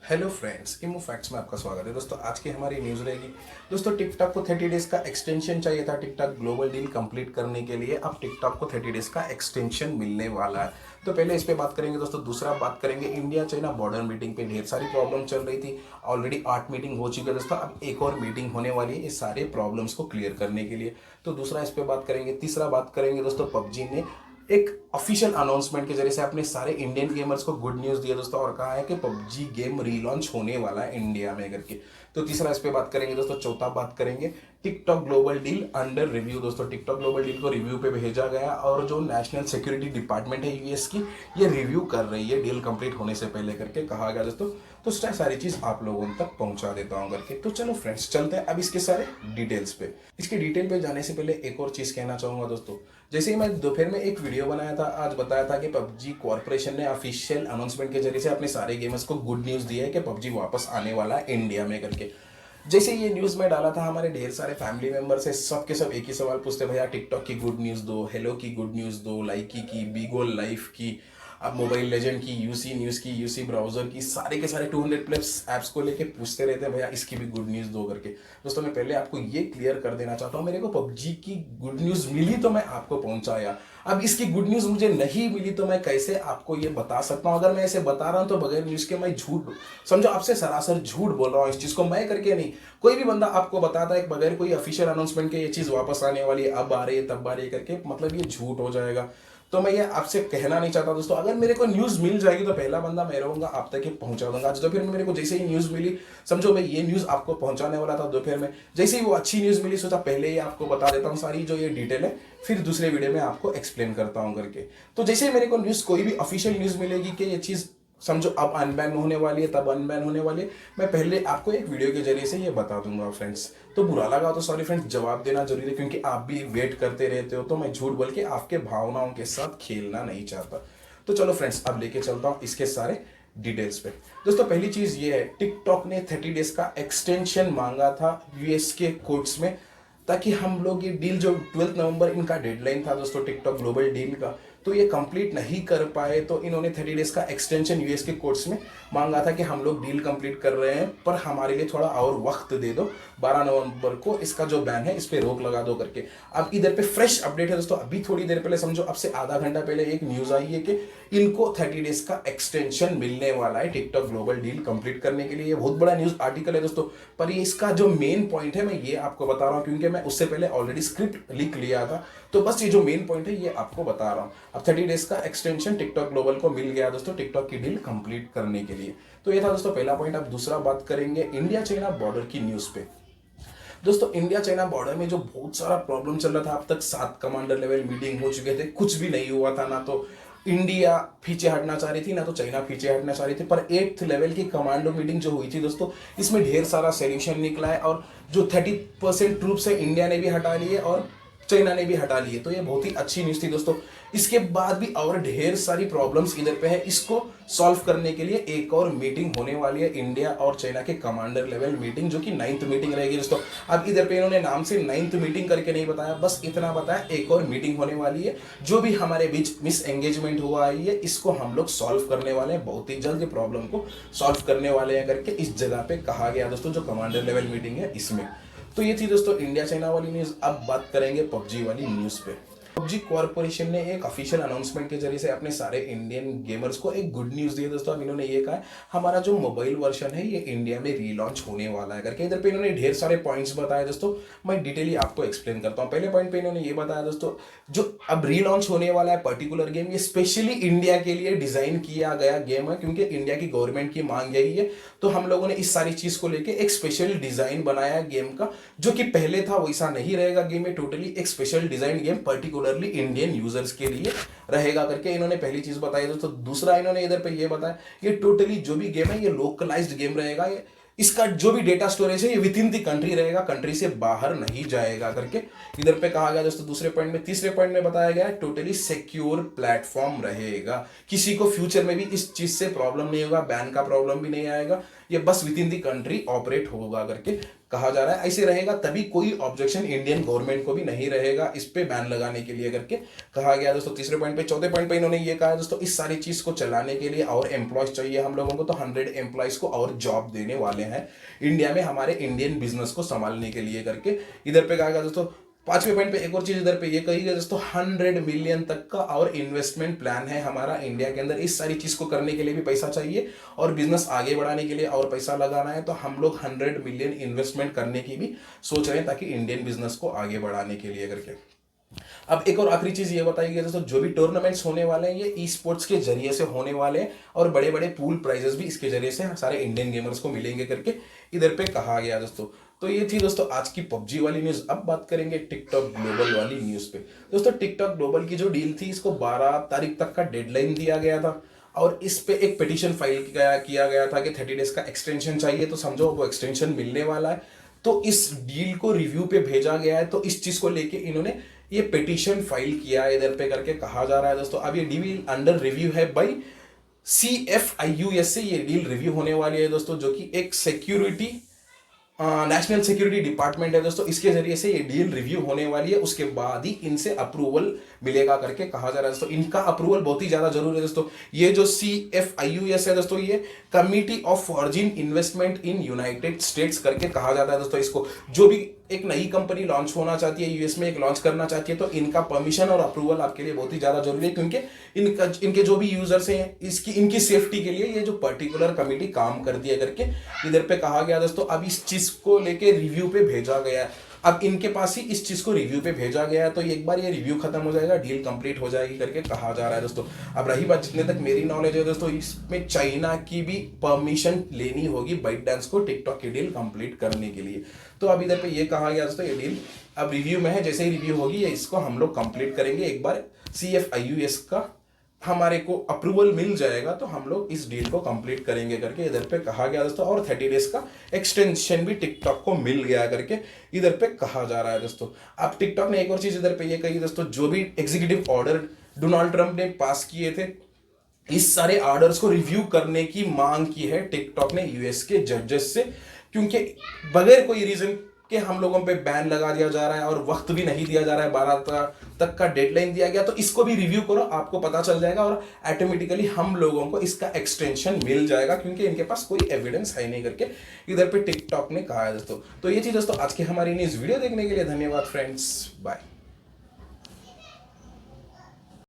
Hello friends, इमो facts में आपका स्वागत है। दोस्तों आज की हमारी न्यूज़ रहेगी। दोस्तों टिकटॉक को 30 डेज का एक्सटेंशन चाहिए था टिकटॉक ग्लोबल डील कंप्लीट करने के लिए। अब टिकटॉक को 30 डेज का एक्सटेंशन मिलने वाला है। तो पहले इस पे बात करेंगे दोस्तों। दूसरा बात करेंगे इंडिया चाइना बॉर्डर मीटिंग पे ढेर सारी प्रॉब्लम चल रही थी। ऑलरेडी 8 मीटिंग हो चुकी है दोस्तों। अब एक और मीटिंग होने वाली है इस सारे प्रॉब्लम्स को क्लियर करने के लिए। तो दूसरा इस पे बात करेंगे। तीसरा बात करेंगे दोस्तों, पबजी ने एक ऑफिशियल अनाउंसमेंट के जरिए से अपने सारे इंडियन गेमर्स को गुड न्यूज़ दिया दोस्तों, और कहा है कि पबजी गेम रीलॉन्च होने वाला है इंडिया में करके। तो तीसरा इस पे बात करेंगे दोस्तों। चौथा बात करेंगे TikTok global deal under review दोस्तों। टिकटॉक ग्लोबल डील को रिव्यू पे भेजा गया और जो नेशनल सिक्योरिटी डिपार्टमेंट है यूएस की, ये रिव्यू कर रही है डील कंप्लीट होने से पहले करके कहा गया दोस्तों। तो सारी चीज़ आप लोगों तक पहुंचा देता हूं करके। तो चलो फ्रेंड्स, चलते हैं अब इसके सारे डिटेल्स पे। इसके डिटेल पे जाने से पहले एक और चीज़ कहना चाहूंगा दोस्तों। जैसे ही मैं दोपहर में एक वीडियो बनाया था, आज बताया था कि पबजी कॉर्पोरेशन ने ऑफिशियल अनाउंसमेंट के जरिए से अपने सारे गेमर्स को गुड न्यूज़ दिया है कि पबजी वापस आने वाला है इंडिया में करके। जैसे ये न्यूज़ में डाला था, हमारे ढेर सारे फैमिली मेंबर्स है, सब के सब एक ही सवाल पूछते, भैया टिकटॉक की गुड न्यूज़ दो, हेलो की गुड न्यूज़ दो, लाइकी की, बीगोल लाइफ की, अब मोबाइल लेजेंड की, यूसी न्यूज़ की, यूसी ब्राउजर की, सारे के सारे 200 प्लस ऐप्स को लेके पूछते रहते हैं भैया इसकी भी गुड न्यूज़ दो करके। दोस्तों मैं पहले आपको ये क्लियर कर देना चाहता हूँ, मेरे को पबजी की गुड न्यूज़ मिली तो मैं आपको पहुंचाया। अब इसकी गुड न्यूज़ मुझे नहीं मिली तो मैं कैसे आपको ये बता सकता हूँ। अगर मैं ऐसे बता रहा हूँ तो बगैर न्यूज़ के मैं झूठ, समझो आपसे सरासर झूठ बोल रहा हूँ। इस चीज़ को मैं करके नहीं, कोई भी बंदा आपको बताता है बगैर कोई ऑफिशियल अनाउंसमेंट के ये चीज़ वापस आने वाली है, अब आ रही है तब आ रही है करके, मतलब ये झूठ हो जाएगा। तो मैं ये आपसे कहना नहीं चाहता दोस्तों। अगर मेरे को न्यूज़ मिल जाएगी तो पहला बंदा मैं रहूंगा, आप तक ही पहुंचा दूंगा। आज दोपहर में मेरे को जैसे ही न्यूज़ मिली, समझो मैं ये न्यूज़ आपको पहुंचाने वाला था दोपहर में, जैसे ही वो अच्छी न्यूज़ मिली सोचा पहले ही आपको बता देता हूँ सारी जो ये डिटेल है, फिर दूसरे वीडियो में आपको एक्सप्लेन करता हूँ करके। तो जैसे ही मेरे को न्यूज़, कोई भी ऑफिशियल न्यूज़ मिलेगी कि ये चीज़ समझो अब अनबैन होने वाली है, तब अनबैन होने वाली है, मैं पहले आपको एक वीडियो के जरिए से ये बता दूंगा फ्रेंड्स। तो बुरा लगा तो सॉरी फ्रेंड्स, जवाब देना जरूरी है क्योंकि आप भी वेट करते रहते हो। तो मैं झूठ बोल के आपके भावनाओं के साथ खेलना नहीं चाहता। तो चलो फ्रेंड्स, अब लेके चलता हूँ इसके सारे डिटेल्स पे। दोस्तों पहली चीज ये है, टिकटॉक ने 30 डेज का एक्सटेंशन मांगा था यूएस के कोर्ट्स में, ताकि हम लोग ये डील, जो 12 नवंबर इनका डेडलाइन था दोस्तों टिकटॉक ग्लोबल डील का, तो ये कंप्लीट नहीं कर पाए। तो इन्होंने 30 डेज का एक्सटेंशन यूएस के कोर्ट्स में मांगा था कि हम लोग डील कंप्लीट कर रहे हैं पर हमारे लिए थोड़ा और वक्त दे दो, 12 नवंबर को इसका जो बैन है इस पर रोक लगा दो करके। अब इधर पे फ्रेश अपडेट है दोस्तों। अभी थोड़ी देर पहले, समझो अब से आधा घंटा पहले एक न्यूज आई है कि इनको 30 डेज का एक्सटेंशन मिलने वाला है टिकटॉक ग्लोबल डील कंप्लीट करने के लिए। ये बहुत बड़ा न्यूज आर्टिकल है दोस्तों। पर ये इसका जो मेन पॉइंट है मैं ये आपको बता रहा हूँ क्योंकि मैं उससे पहले ऑलरेडी स्क्रिप्ट लिख लिया था। तो बस ये जो मेन पॉइंट है ये आपको बता रहा हूँ। अब 30 डेज का एक्सटेंशन टिकटॉक ग्लोबल को मिल गया दोस्तों टिकटॉक की डील कंप्लीट करने के लिए। तो ये था दोस्तों पहला पॉइंट। अब दूसरा बात करेंगे इंडिया चाइना बॉर्डर की न्यूज पे। दोस्तों इंडिया चाइना बॉर्डर में जो बहुत सारा प्रॉब्लम चल रहा था, अब तक 7 कमांडर लेवल मीटिंग हो चुके थे, कुछ भी नहीं हुआ था। ना तो इंडिया पीछे हटना चाह रही थी, ना तो चाइना पीछे हटना चाह रही थी। पर 8th लेवल की कमांडो मीटिंग जो हुई थी दोस्तों, इसमें ढेर सारा सोल्यूशन निकला है और जो 30% ट्रूप्स है इंडिया ने भी हटा लिए और चाइना ने भी हटा लिए। तो ये बहुत ही अच्छी न्यूज़ थी दोस्तों। इसके बाद भी और ढेर सारी प्रॉब्लम्स इधर पे है, इसको सॉल्व करने के लिए एक और मीटिंग होने वाली है इंडिया और चाइना के कमांडर लेवल मीटिंग, जो कि 9th मीटिंग रहेगी दोस्तों। अब इधर पे इन्होंने नाम से 9th मीटिंग करके नहीं बताया, बस इतना बताया एक और मीटिंग होने वाली है। जो भी हमारे बीच मिस एंगेजमेंट हुआ है इसको हम लोग सॉल्व करने वाले हैं, बहुत ही जल्द प्रॉब्लम को सॉल्व करने वाले हैं करके इस जगह पे कहा गया दोस्तों, जो कमांडर लेवल मीटिंग है इसमें। तो ये थी दोस्तों इंडिया चाइना वाली न्यूज़। अब बात करेंगे पबजी वाली न्यूज़ पे। पबजी कॉर्पोरेशन ने एक ऑफिशियल अनाउंसमेंट के जरिए से अपने सारे इंडियन गेमर्स को एक गुड न्यूज़ दी है दोस्तों। अब इन्होंने ये कहा है हमारा जो मोबाइल वर्जन है ये इंडिया में रीलॉन्च होने वाला है करके। इधर पे इन्होंने ढेर सारे पॉइंट्स बताए दोस्तों, मैं डिटेली आपको एक्सप्लेन करता हूँ। पहले पॉइंट पे इन्होंने ये बताया दोस्तों, जो अब रीलॉन्च होने वाला है पर्टिकुलर गेम, ये स्पेशली इंडिया के लिए डिजाइन किया गया गेम है क्योंकि इंडिया की गवर्नमेंट की मांग यही है। तो हम लोगों ने इस सारी चीज को लेके एक स्पेशल डिजाइन बनाया गेम का, जो कि पहले था वैसा नहीं रहेगा गेम में। टोटली एक special design game particularly Indian users के लिए रहेगा करके इन्होंने पहली चीज बताई दोस्तों। दूसरा इन्होंने इधर पे ये बताया, ये टोटली जो भी गेम है ये लोकलाइज्ड गेम रहेगा। ये इसका जो भी डेटा स्टोरेज है ये विद इन दी कंट्री रहेगा, कंट्री से बाहर नहीं जाएगा करके इधर पे कहा गया दोस्तों दूसरे पॉइंट में। तीसरे पॉइंट में बताया गया टोटली सिक्योर प्लेटफॉर्म रहेगा, किसी को फ्यूचर में भी इस चीज से प्रॉब्लम नहीं होगा, बैन का प्रॉब्लम भी नहीं आएगा, ये बस with in the country operate होगा करके कहा जा रहा है। ऐसे रहेगा तभी कोई ऑब्जेक्शन इंडियन गवर्नमेंट को भी नहीं रहेगा इस पे बैन लगाने के लिए करके कहा गया दोस्तों। तीसरे पॉइंट पे, चौथे पॉइंट पे इन्होंने ये कहा दोस्तों, इस सारी चीज को चलाने के लिए और एम्प्लॉयज चाहिए हम लोगों को, तो 100 एम्प्लॉयज को और जॉब देने वाले हैं इंडिया में हमारे इंडियन बिजनेस को संभालने के लिए करके। इधर पे कहा गया दोस्तों, पांचवें पॉइंट पे एक और चीज इधर पे ये कही गई दोस्तों, 100 मिलियन तक का और इन्वेस्टमेंट प्लान है हमारा इंडिया के अंदर। इस सारी चीज को करने के लिए भी पैसा चाहिए और बिजनेस आगे बढ़ाने के लिए और पैसा लगाना है, तो हम लोग 100 मिलियन इन्वेस्टमेंट करने की भी सोच रहे हैं ताकि इंडियन बिजनेस को आगे बढ़ाने के लिए करके। अब एक और आखिरी चीज ये बताई गई दोस्तों, जो भी टूर्नामेंट्स होने वाले हैं ये ई स्पोर्ट्स के जरिए से होने वाले हैं और बड़े बड़े पूल प्राइजेस भी इसके जरिए से सारे इंडियन गेमर्स को मिलेंगे करके इधर पे कहा गया दोस्तों। तो ये थी दोस्तों आज की पबजी वाली न्यूज। अब बात करेंगे टिकटॉक ग्लोबल वाली न्यूज पे। दोस्तों टिकटॉक ग्लोबल की जो डील थी, इसको 12 तारीख तक का डेडलाइन दिया गया था और इस पे एक पिटीशन फाइल किया गया था कि 30 डेज का एक्सटेंशन चाहिए, तो समझो वो एक्सटेंशन मिलने वाला है। तो इस डील को रिव्यू पे भेजा गया है, तो इस चीज को लेके इन्होंने ये पिटीशन फाइल किया है इधर पे करके कहा जा रहा है दोस्तों। अब ये डील अंडर रिव्यू है बाई CFIUS से ये डील रिव्यू होने वाली है दोस्तों, जो कि एक सिक्योरिटी नेशनल सिक्योरिटी डिपार्टमेंट है दोस्तों। इसके जरिए से ये डील रिव्यू होने वाली है, उसके बाद ही इनसे अप्रूवल मिलेगा करके कहा जा रहा है दोस्तों। इनका अप्रूवल बहुत ही ज्यादा जरूरी है दोस्तों। ये जो CFIUS है दोस्तों, ये committee of foreign investment in United states करके कहा जाता है दोस्तों। इसको जो भी एक नई कंपनी लॉन्च होना चाहती है यूएस में, एक लॉन्च करना चाहती है, तो इनका परमिशन और अप्रूवल आपके लिए बहुत ही ज्यादा जरूरी है, क्योंकि इनके जो भी यूजर्स हैं इनकी सेफ्टी के लिए ये जो पर्टिकुलर कमिटी काम करती है करके इधर पे कहा गया दोस्तों। अब इस चीज को लेके रिव्यू पे भेजा गया है, अब इनके पास ही इस चीज को रिव्यू पे भेजा गया है, तो एक बार ये रिव्यू खत्म हो जाएगा, डील कंप्लीट हो जाएगी करके कहा जा रहा है दोस्तों। अब रही बात, जितने तक मेरी नॉलेज है दोस्तों, इसमें चाइना की भी परमिशन लेनी होगी ByteDance को टिकटॉक की डील कंप्लीट करने के लिए। तो अब इधर पे ये कहा गया दोस्तों, ये डील अब रिव्यू में है, जैसे ही रिव्यू होगी ये इसको हम लोग कंप्लीट करेंगे। एक बार CFIUS का हमारे को अप्रूवल मिल जाएगा तो हम लोग इस डील को कंप्लीट करेंगे करके इधर पे कहा गया दोस्तों। और 30 डेज का एक्सटेंशन भी टिकटॉक को मिल गया करके इधर पे कहा जा रहा है दोस्तों। अब टिकटॉक ने एक और चीज इधर पे ये कही दोस्तों, जो भी एग्जीक्यूटिव ऑर्डर डोनाल्ड ट्रंप ने पास किए थे, इस सारे ऑर्डर्स को रिव्यू करने की मांग की है टिकटॉक ने यूएस के जजेस से, क्योंकि बगैर कोई रीजन कि हम लोगों पे बैन लगा दिया जा रहा है और वक्त भी नहीं दिया जा रहा है, 12 तक का डेडलाइन दिया गया, तो इसको भी रिव्यू करो, आपको पता चल जाएगा और ऑटोमेटिकली हम लोगों को इसका एक्सटेंशन मिल जाएगा, क्योंकि इनके पास कोई एविडेंस है नहीं करके इधर पे टिकटॉक ने कहा है दोस्तों। तो ये चीज दोस्तों आज की हमारी न्यूज वीडियो देखने के लिए धन्यवाद फ्रेंड्स, बाय।